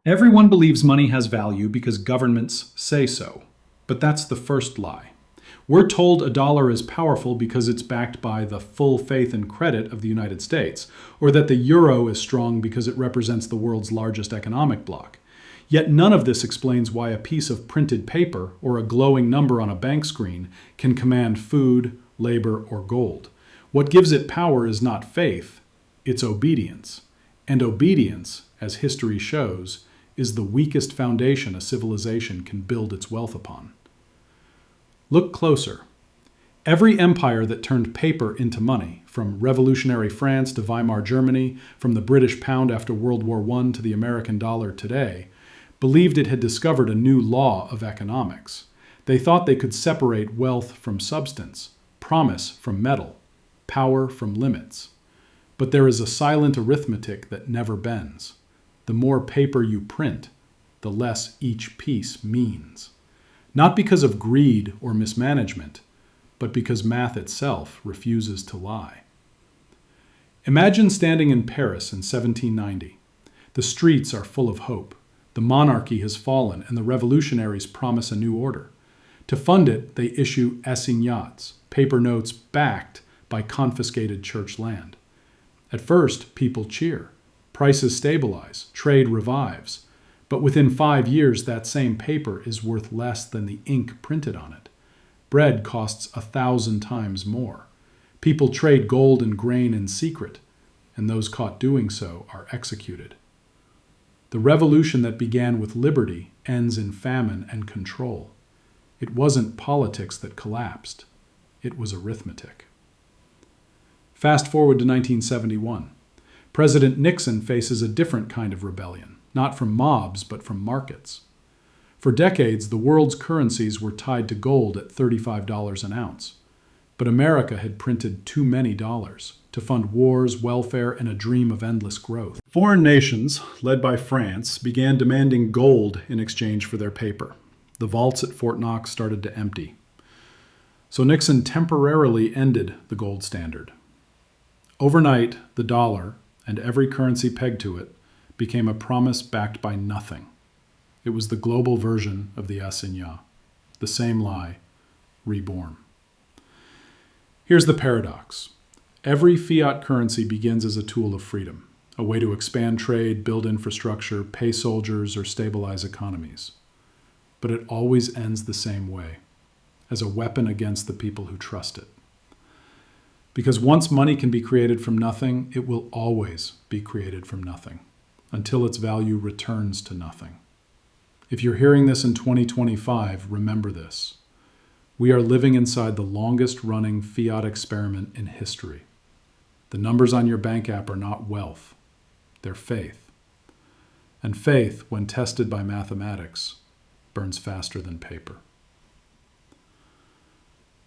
Everyone believes money has value because governments say so. But that's the first lie. We're told a dollar is powerful because it's backed by the full faith and credit of the United States, or that the euro is strong because it represents the world's largest economic bloc. Yet none of this explains why a piece of printed paper or a glowing number on a bank screen can command food, labor, or gold. What gives it power is not faith, it's obedience. And obedience, as history shows, is the weakest foundation a civilization can build its wealth upon. Look closer. Every empire that turned paper into money, from revolutionary France to Weimar Germany, from the British pound after World War I to the American dollar today, believed it had discovered a new law of economics. They thought they could separate wealth from substance, promise from metal, power from limits. But there is a silent arithmetic that never bends. The more paper you print, the less each piece means. Not because of greed or mismanagement, but because math itself refuses to lie. Imagine standing in Paris in 1790. The streets are full of hope. The monarchy has fallen and the revolutionaries promise a new order. To fund it, they issue assignats, paper notes backed by confiscated church land. At first, people cheer. Prices stabilize, trade revives. But within 5 years, that same paper is worth less than the ink printed on it. Bread costs 1,000 times more. People trade gold and grain in secret, and those caught doing so are executed. The revolution that began with liberty ends in famine and control. It wasn't politics that collapsed. It was arithmetic. Fast forward to 1971. President Nixon faces a different kind of rebellion, not from mobs, but from markets. For decades, the world's currencies were tied to gold at $35 an ounce. But America had printed too many dollars to fund wars, welfare, and a dream of endless growth. Foreign nations, led by France, began demanding gold in exchange for their paper. The vaults at Fort Knox started to empty. So Nixon temporarily ended the gold standard. Overnight, the dollar, and every currency pegged to it, became a promise backed by nothing. It was the global version of the assignat, the same lie, reborn. Here's the paradox. Every fiat currency begins as a tool of freedom, a way to expand trade, build infrastructure, pay soldiers, or stabilize economies. But it always ends the same way, as a weapon against the people who trust it. Because once money can be created from nothing, it will always be created from nothing, until its value returns to nothing. If you're hearing this in 2025, remember this. We are living inside the longest-running fiat experiment in history. The numbers on your bank app are not wealth, they're faith. And faith, when tested by mathematics, burns faster than paper.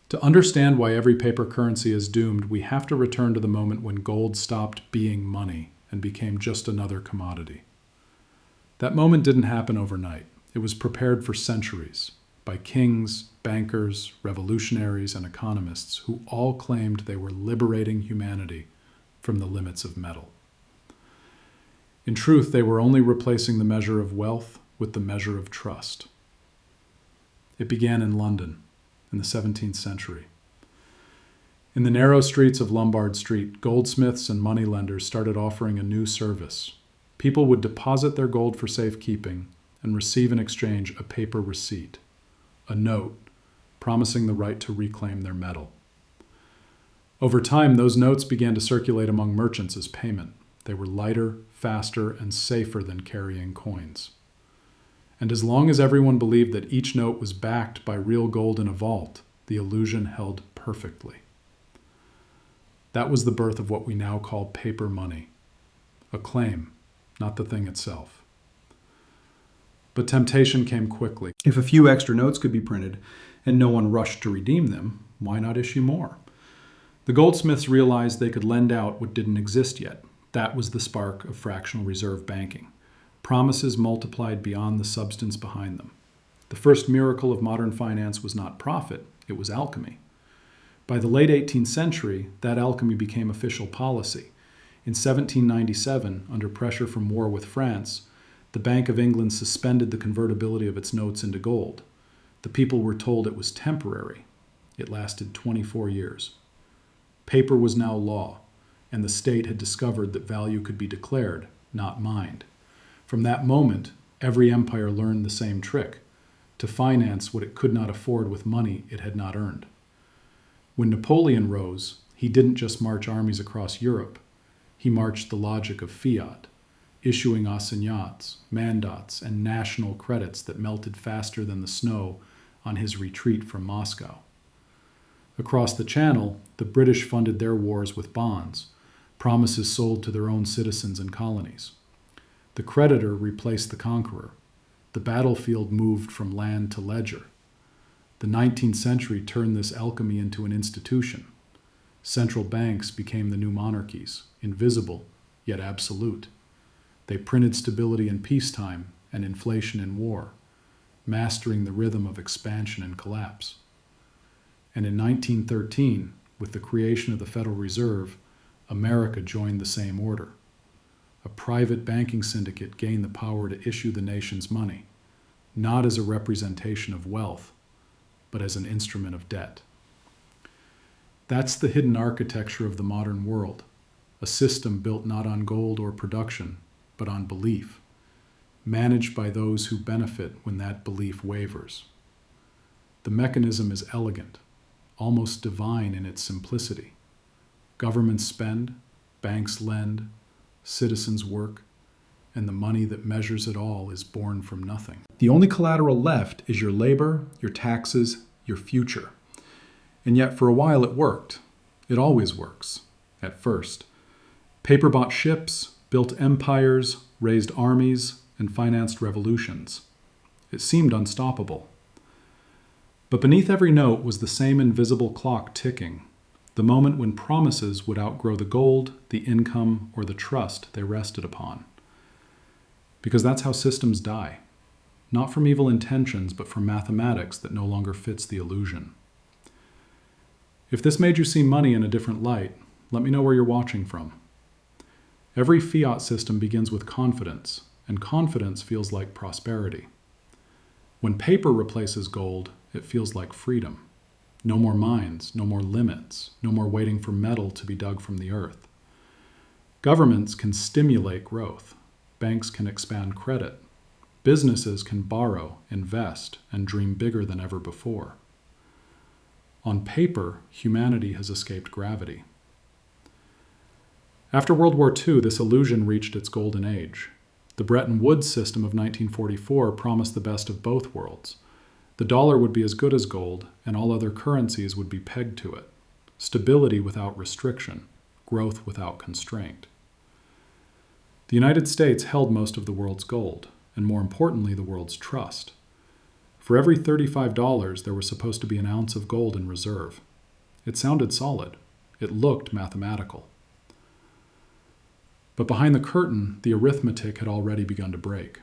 To understand why every paper currency is doomed, we have to return to the moment when gold stopped being money and became just another commodity. That moment didn't happen overnight. It was prepared for centuries by kings, bankers, revolutionaries, and economists who all claimed they were liberating humanity from the limits of metal. In truth, they were only replacing the measure of wealth with the measure of trust. It began in London in the 17th century. In the narrow streets of Lombard Street, goldsmiths and moneylenders started offering a new service. People would deposit their gold for safekeeping and receive in exchange a paper receipt, a note promising the right to reclaim their metal. Over time, those notes began to circulate among merchants as payment. They were lighter, faster, and safer than carrying coins. And as long as everyone believed that each note was backed by real gold in a vault, the illusion held perfectly. That was the birth of what we now call paper money. A claim, not the thing itself. But temptation came quickly. If a few extra notes could be printed and no one rushed to redeem them, why not issue more? The goldsmiths realized they could lend out what didn't exist yet. That was the spark of fractional reserve banking. Promises multiplied beyond the substance behind them. The first miracle of modern finance was not profit, it was alchemy. By the late 18th century, that alchemy became official policy. In 1797, under pressure from war with France, The Bank of England suspended the convertibility of its notes into gold. The people were told it was temporary. It lasted 24 years. Paper was now law, and the state had discovered that value could be declared, not mined. From that moment, every empire learned the same trick: to finance what it could not afford with money it had not earned. When Napoleon rose, he didn't just march armies across Europe. He marched the logic of fiat, issuing assignats, mandats, and national credits that melted faster than the snow on his retreat from Moscow. Across the Channel, the British funded their wars with bonds, promises sold to their own citizens and colonies. The creditor replaced the conqueror. The battlefield moved from land to ledger. The 19th century turned this alchemy into an institution. Central banks became the new monarchies, invisible yet absolute. They printed stability in peacetime and inflation in war, mastering the rhythm of expansion and collapse. And in 1913, with the creation of the Federal Reserve, America joined the same order. A private banking syndicate gained the power to issue the nation's money, not as a representation of wealth, but as an instrument of debt. That's the hidden architecture of the modern world, a system built not on gold or production, but on belief, managed by those who benefit when that belief wavers. The mechanism is elegant, almost divine in its simplicity. Governments spend, banks lend, citizens work, and the money that measures it all is born from nothing. The only collateral left is your labor, your taxes, your future. And yet for a while it worked. It always works, at first. Paper bought ships, built empires, raised armies, and financed revolutions. It seemed unstoppable. But beneath every note was the same invisible clock ticking, the moment when promises would outgrow the gold, the income, or the trust they rested upon. Because that's how systems die. Not from evil intentions, but from mathematics that no longer fits the illusion. If this made you see money in a different light, let me know where you're watching from. Every fiat system begins with confidence, and confidence feels like prosperity. When paper replaces gold, it feels like freedom. No more mines, no more limits, no more waiting for metal to be dug from the earth. Governments can stimulate growth. Banks can expand credit. Businesses can borrow, invest, and dream bigger than ever before. On paper, humanity has escaped gravity. After World War II, this illusion reached its golden age. The Bretton Woods system of 1944 promised the best of both worlds. The dollar would be as good as gold, and all other currencies would be pegged to it. Stability without restriction, growth without constraint. The United States held most of the world's gold, and more importantly, the world's trust. For every $35, there was supposed to be an ounce of gold in reserve. It sounded solid. It looked mathematical. But behind the curtain, the arithmetic had already begun to break.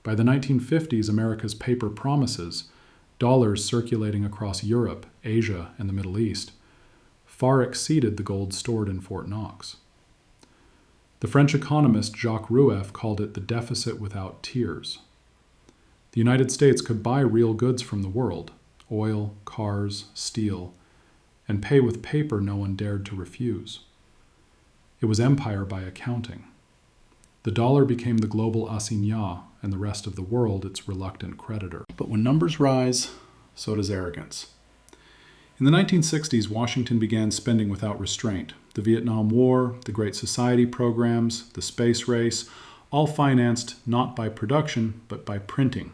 By the 1950s, America's paper promises, dollars circulating across Europe, Asia, and the Middle East, far exceeded the gold stored in Fort Knox. The French economist Jacques Rueff called it the deficit without tears. The United States could buy real goods from the world, oil, cars, steel, and pay with paper no one dared to refuse. It was empire by accounting. The dollar became the global assignat, and the rest of the world its reluctant creditor. But when numbers rise, so does arrogance. In the 1960s, Washington began spending without restraint. The Vietnam War, the Great Society programs, the space race, all financed not by production, but by printing.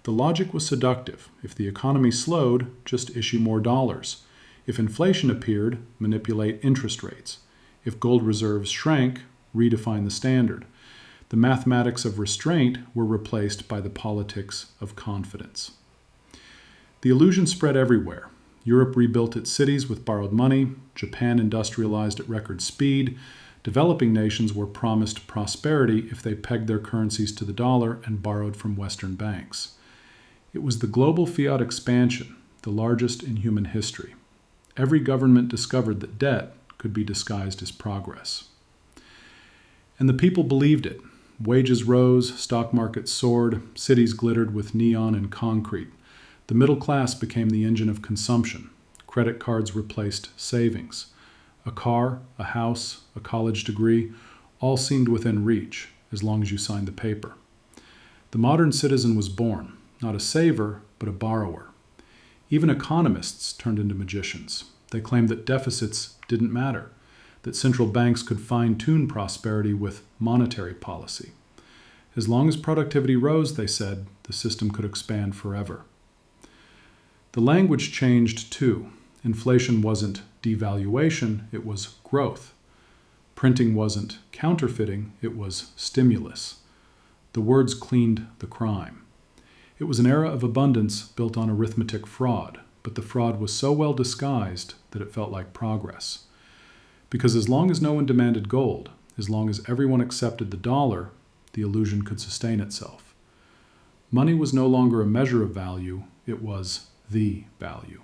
The logic was seductive. If the economy slowed, just issue more dollars. If inflation appeared, manipulate interest rates. If gold reserves shrank, redefine the standard. The mathematics of restraint were replaced by the politics of confidence. The illusion spread everywhere. Europe rebuilt its cities with borrowed money. Japan industrialized at record speed. Developing nations were promised prosperity if they pegged their currencies to the dollar and borrowed from Western banks. It was the global fiat expansion, the largest in human history. Every government discovered that debt could be disguised as progress. And the people believed it. Wages rose, stock markets soared, cities glittered with neon and concrete. The middle class became the engine of consumption. Credit cards replaced savings. A car, a house, a college degree, all seemed within reach, as long as you signed the paper. The modern citizen was born, not a saver, but a borrower. Even economists turned into magicians. They claimed that deficits didn't matter, that central banks could fine-tune prosperity with monetary policy. As long as productivity rose, they said, the system could expand forever. The language changed too. Inflation wasn't devaluation, it was growth. Printing wasn't counterfeiting, it was stimulus. The words cleaned the crime. It was an era of abundance built on arithmetic fraud, but the fraud was so well disguised that it felt like progress. Because as long as no one demanded gold, as long as everyone accepted the dollar, the illusion could sustain itself. Money was no longer a measure of value, it was the value.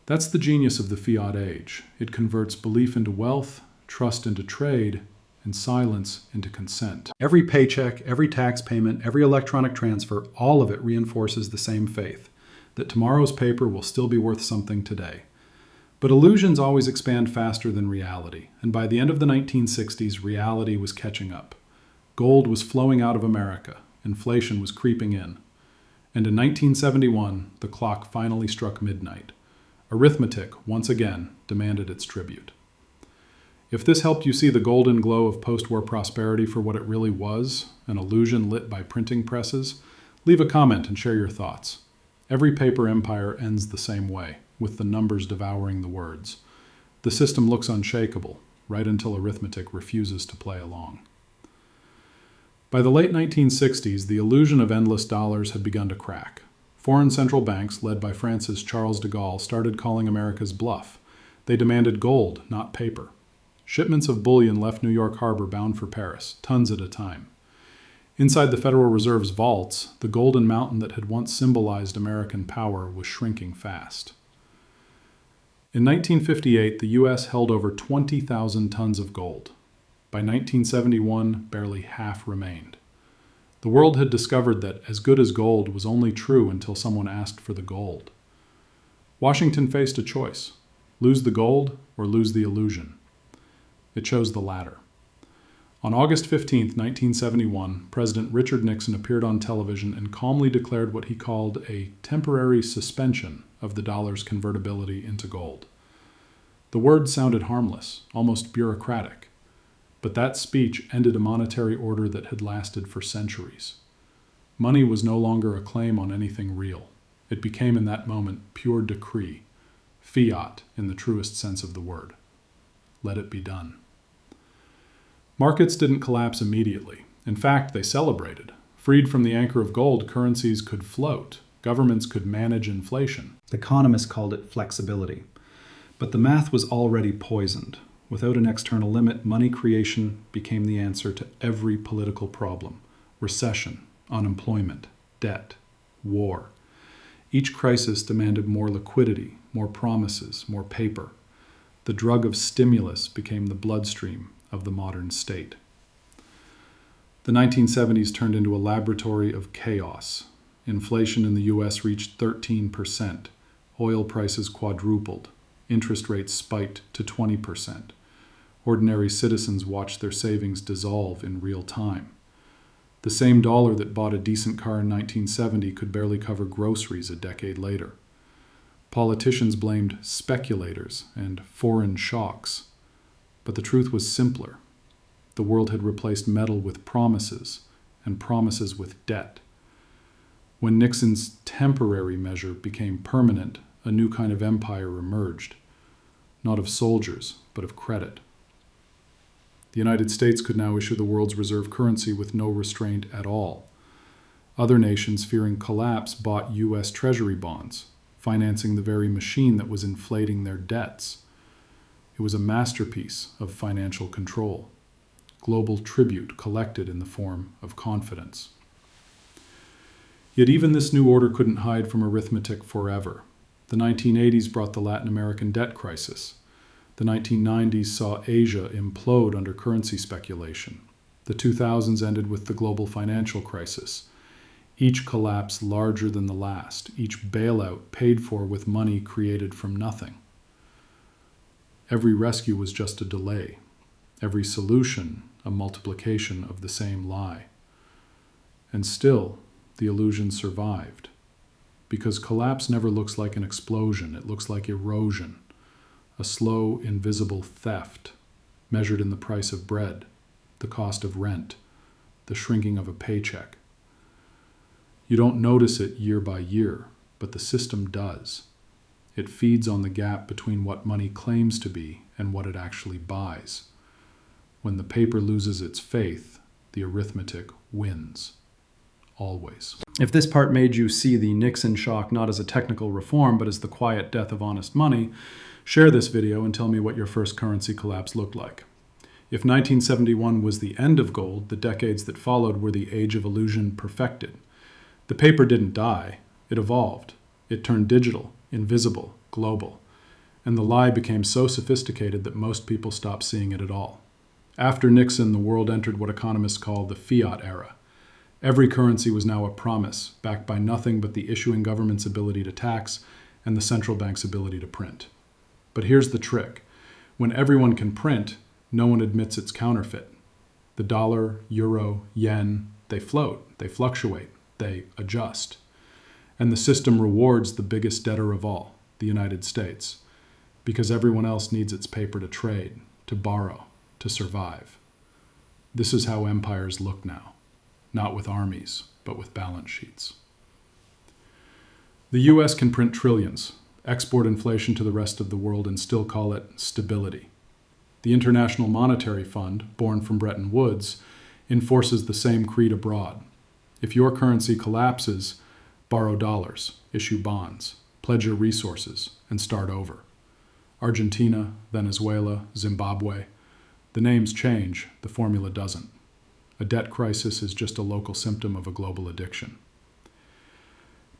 That's the genius of the fiat age. It converts belief into wealth, trust into trade, and silence into consent. Every paycheck, every tax payment, every electronic transfer, all of it reinforces the same faith, that tomorrow's paper will still be worth something today. But illusions always expand faster than reality, and by the end of the 1960s, reality was catching up. Gold was flowing out of America, inflation was creeping in. And in 1971, the clock finally struck midnight. Arithmetic, once again, demanded its tribute. If this helped you see the golden glow of post-war prosperity for what it really was, an illusion lit by printing presses, leave a comment and share your thoughts. Every paper empire ends the same way, with the numbers devouring the words. The system looks unshakable, right until arithmetic refuses to play along. By the late 1960s, the illusion of endless dollars had begun to crack. Foreign central banks, led by France's Charles de Gaulle, started calling America's bluff. They demanded gold, not paper. Shipments of bullion left New York Harbor bound for Paris, tons at a time. Inside the Federal Reserve's vaults, the golden mountain that had once symbolized American power was shrinking fast. In 1958, the U.S. held over 20,000 tons of gold. By 1971, barely half remained. The world had discovered that as good as gold was only true until someone asked for the gold. Washington faced a choice: lose the gold or lose the illusion. It chose the latter. On August 15, 1971, President Richard Nixon appeared on television and calmly declared what he called a temporary suspension of the dollar's convertibility into gold. The word sounded harmless, almost bureaucratic, but that speech ended a monetary order that had lasted for centuries. Money was no longer a claim on anything real. It became in that moment pure decree, fiat in the truest sense of the word. Let it be done. Markets didn't collapse immediately. In fact, they celebrated. Freed from the anchor of gold, currencies could float. Governments could manage inflation. Economists called it flexibility. But the math was already poisoned. Without an external limit, money creation became the answer to every political problem: recession, unemployment, debt, war. Each crisis demanded more liquidity, more promises, more paper. The drug of stimulus became the bloodstream of the modern state. The 1970s turned into a laboratory of chaos. Inflation in the U.S. reached 13%. Oil prices quadrupled. Interest rates spiked to 20%. Ordinary citizens watched their savings dissolve in real time. The same dollar that bought a decent car in 1970 could barely cover groceries a decade later. Politicians blamed speculators and foreign shocks. But the truth was simpler. The world had replaced metal with promises, and promises with debt. When Nixon's temporary measure became permanent, a new kind of empire emerged, not of soldiers, but of credit. The United States could now issue the world's reserve currency with no restraint at all. Other nations, fearing collapse, bought U.S. Treasury bonds, financing the very machine that was inflating their debts. It was a masterpiece of financial control, global tribute collected in the form of confidence. Yet even this new order couldn't hide from arithmetic forever. The 1980s brought the Latin American debt crisis. The 1990s saw Asia implode under currency speculation. The 2000s ended with the global financial crisis. Each collapse larger than the last, each bailout paid for with money created from nothing. Every rescue was just a delay, every solution a multiplication of the same lie. And still, the illusion survived. Because collapse never looks like an explosion, it looks like erosion, a slow, invisible theft, measured in the price of bread, the cost of rent, the shrinking of a paycheck. You don't notice it year by year, but the system does. It feeds on the gap between what money claims to be and what it actually buys. When the paper loses its faith, the arithmetic wins. Always. If this part made you see the Nixon shock not as a technical reform, but as the quiet death of honest money, share this video and tell me what your first currency collapse looked like. If 1971 was the end of gold, the decades that followed were the age of illusion perfected. The paper didn't die, it evolved. It turned digital, invisible, global. And the lie became so sophisticated that most people stopped seeing it at all. After Nixon, the world entered what economists call the Fiat era. Every currency was now a promise, backed by nothing but the issuing government's ability to tax and the central bank's ability to print. But here's the trick. When everyone can print, no one admits it's counterfeit. The dollar, euro, yen, they float, they fluctuate, they adjust. And the system rewards the biggest debtor of all, the United States, because everyone else needs its paper to trade, to borrow, to survive. This is how empires look now. Not with armies, but with balance sheets. The US can print trillions, export inflation to the rest of the world, and still call it stability. The International Monetary Fund, born from Bretton Woods, enforces the same creed abroad. If your currency collapses, borrow dollars, issue bonds, pledge your resources, and start over. Argentina, Venezuela, Zimbabwe. The names change, the formula doesn't. A debt crisis is just a local symptom of a global addiction.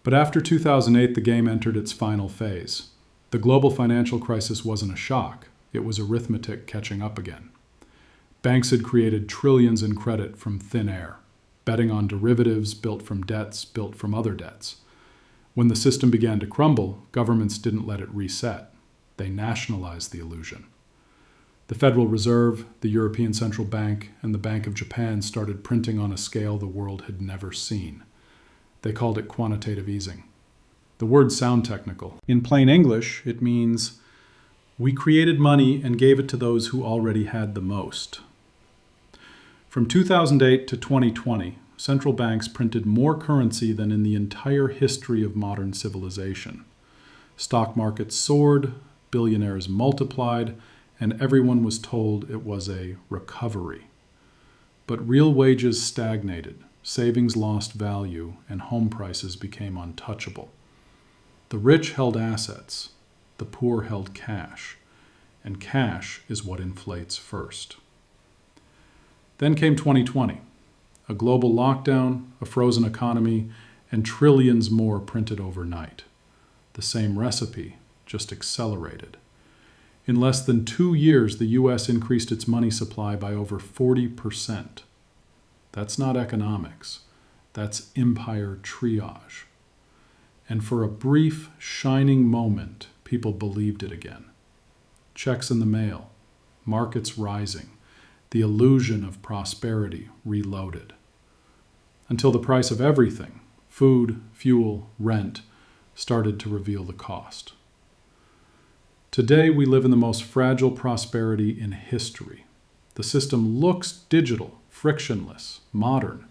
But after 2008, the game entered its final phase. The global financial crisis wasn't a shock. It was arithmetic catching up again. Banks had created trillions in credit from thin air, betting on derivatives built from debts built from other debts. When the system began to crumble, governments didn't let it reset. They nationalized the illusion. The Federal Reserve, the European Central Bank, and the Bank of Japan started printing on a scale the world had never seen. They called it quantitative easing. The words sound technical. In plain English, it means we created money and gave it to those who already had the most. From 2008 to 2020, central banks printed more currency than in the entire history of modern civilization. Stock markets soared, billionaires multiplied, and everyone was told it was a recovery. But real wages stagnated, savings lost value, and home prices became untouchable. The rich held assets, the poor held cash, and cash is what inflates first. Then came 2020, a global lockdown, a frozen economy, and trillions more printed overnight. The same recipe, just accelerated. In less than 2 years, the U.S. increased its money supply by over 40%. That's not economics. That's empire triage. And for a brief, shining moment, people believed it again. Checks in the mail, markets rising, the illusion of prosperity reloaded. Until the price of everything, food, fuel, rent, started to reveal the cost. Today, we live in the most fragile prosperity in history. The system looks digital, frictionless, modern,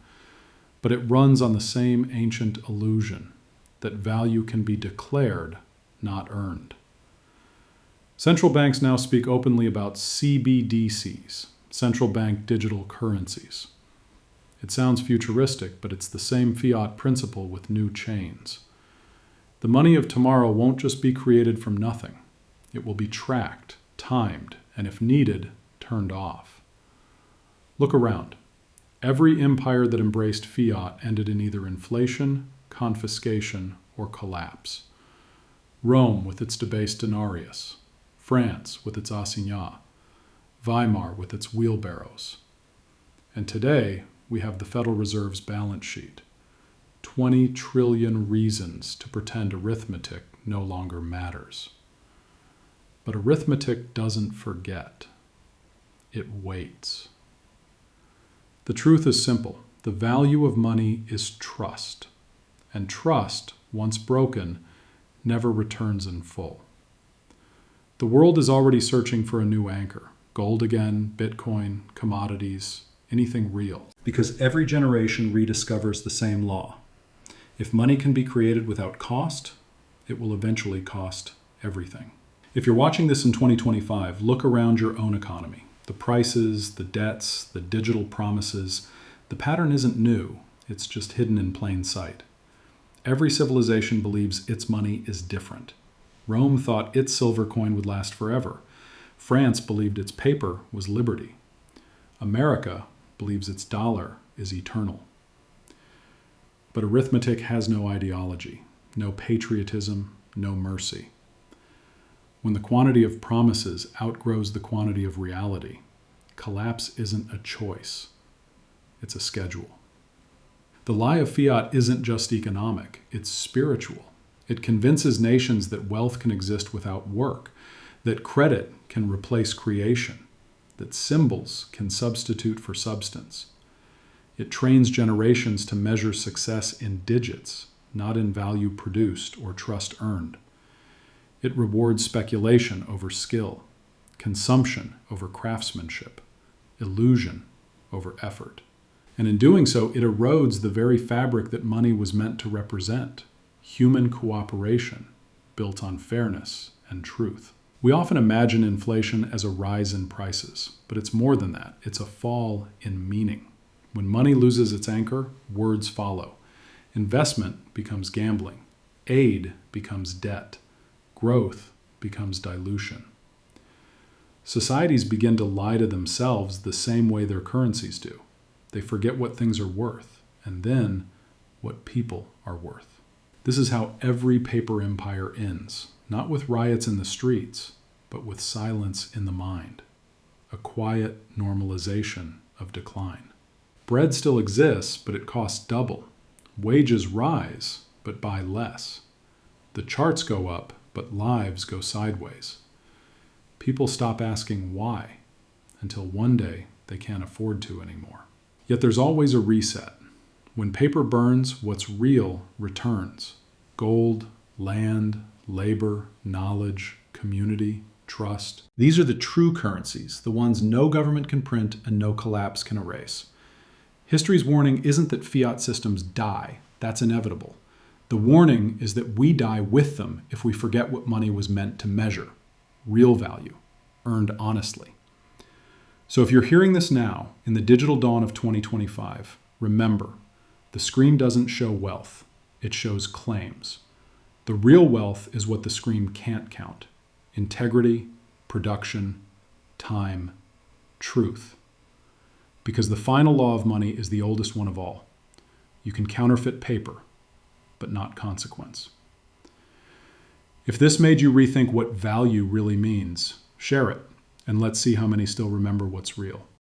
but it runs on the same ancient illusion that value can be declared, not earned. Central banks now speak openly about CBDCs, central bank digital currencies. It sounds futuristic, but it's the same fiat principle with new chains. The money of tomorrow won't just be created from nothing. It will be tracked, timed, and if needed, turned off. Look around. Every empire that embraced fiat ended in either inflation, confiscation, or collapse. Rome with its debased denarius, France with its assignats, Weimar with its wheelbarrows. And today, we have the Federal Reserve's balance sheet. 20 trillion reasons to pretend arithmetic no longer matters. But arithmetic doesn't forget. It waits. The truth is simple. The value of money is trust. And trust, once broken, never returns in full. The world is already searching for a new anchor. Gold again, Bitcoin, commodities, anything real. Because every generation rediscovers the same law. If money can be created without cost, it will eventually cost everything. If you're watching this in 2025, look around your own economy. The prices, the debts, the digital promises. The pattern isn't new, it's just hidden in plain sight. Every civilization believes its money is different. Rome thought its silver coin would last forever. France believed its paper was liberty. America believes its dollar is eternal. But arithmetic has no ideology, no patriotism, no mercy. When the quantity of promises outgrows the quantity of reality, collapse isn't a choice, it's a schedule. The lie of fiat isn't just economic, it's spiritual. It convinces nations that wealth can exist without work, that credit can replace creation, that symbols can substitute for substance. It trains generations to measure success in digits, not in value produced or trust earned. It rewards speculation over skill, consumption over craftsmanship, illusion over effort. And in doing so, it erodes the very fabric that money was meant to represent, human cooperation built on fairness and truth. We often imagine inflation as a rise in prices, but it's more than that. It's a fall in meaning. When money loses its anchor, words follow. Investment becomes gambling. Aid becomes debt. Growth becomes dilution. Societies begin to lie to themselves the same way their currencies do. They forget what things are worth, and then what people are worth. This is how every paper empire ends, not with riots in the streets, but with silence in the mind, a quiet normalization of decline. Bread still exists, but it costs double. Wages rise, but buy less. The charts go up, but lives go sideways. People stop asking why, until one day they can't afford to anymore. Yet there's always a reset. When paper burns, what's real returns. Gold, land, labor, knowledge, community, trust. These are the true currencies, the ones no government can print and no collapse can erase. History's warning isn't that fiat systems die. That's inevitable. The warning is that we die with them if we forget what money was meant to measure. Real value, earned honestly. So if you're hearing this now, in the digital dawn of 2025, remember, the screen doesn't show wealth, it shows claims. The real wealth is what the screen can't count. Integrity, production, time, truth. Because the final law of money is the oldest one of all. You can counterfeit paper, but not consequence. If this made you rethink what value really means, share it, and let's see how many still remember what's real.